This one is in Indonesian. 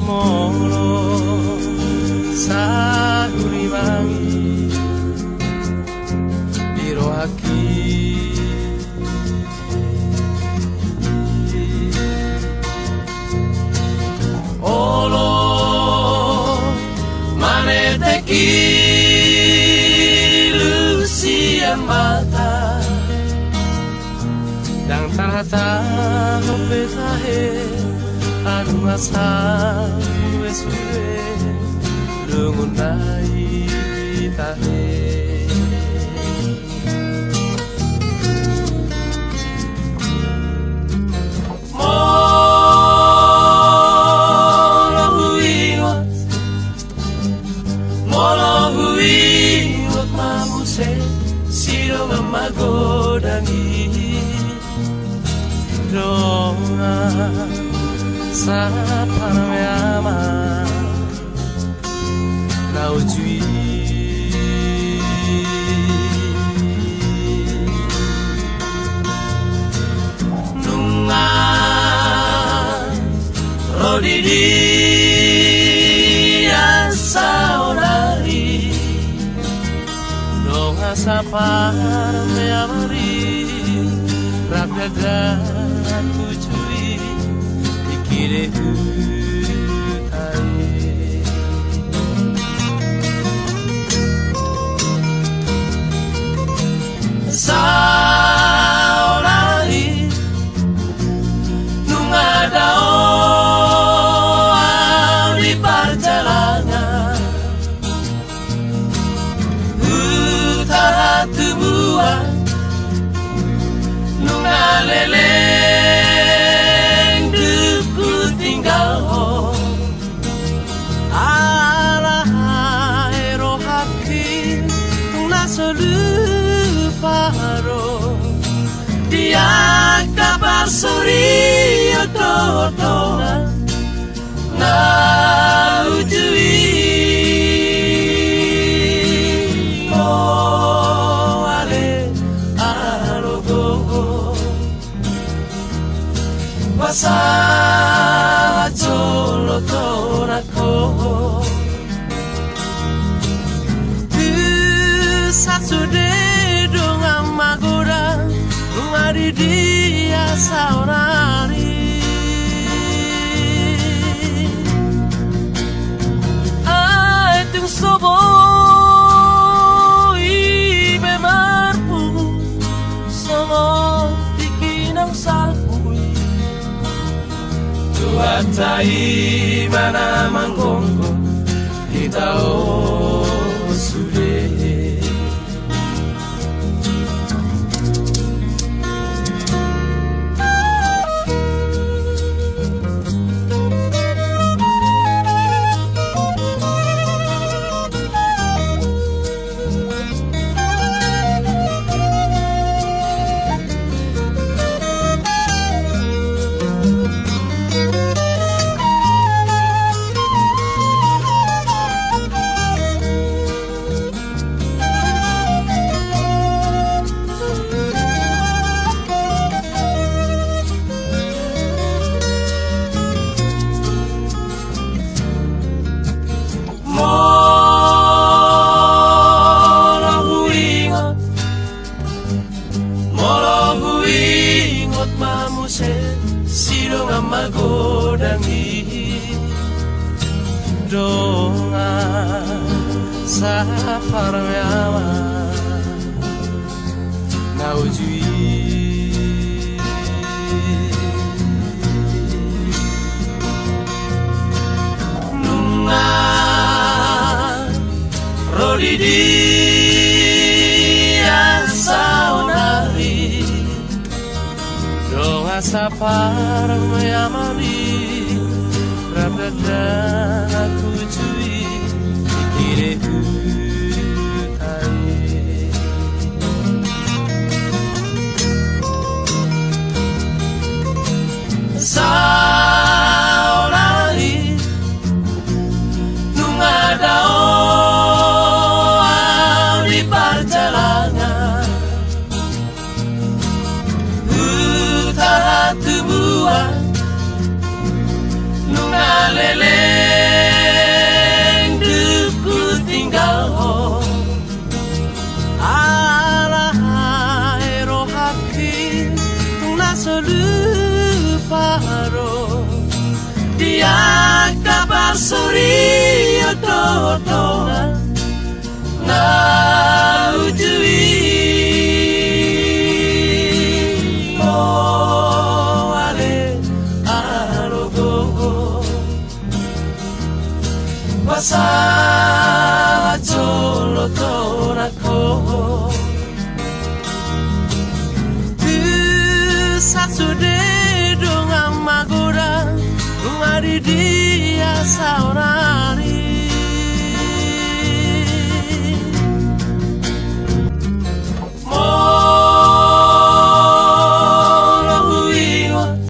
moro sa uribangi biro haki olo manete lucia mata dan tarhata lopesahe anu asa wesure lungunai tahe molo huiwat mamuse siro mamagodangi doa sa paramyama naujui nunga rodidi asaonari donga sa paramyamari rabdadan kujui ikire saolari nungadao di perjalanan utara tubuhan nungaleleng duku tinggal ala ero haki nasoluparo dia kabar suri ototongan na ujui oh ale arogo wasa cholo torako tu satsude donga magura ngari dia saurari sobo ibe marpu songo bikinang salpui tuatai mana manggongo hitao sude siro magodangi donga sa paramyama naujui nunga rodidi asaonari donga sa paramyamari rabdadan aku cui ikire hutai saolari nungadao di perjalanan utara tubuhan nungalele Ia kabar surya dodona na ujui oh ale arogo basa jolo torako tu sasude dong amagora ngari di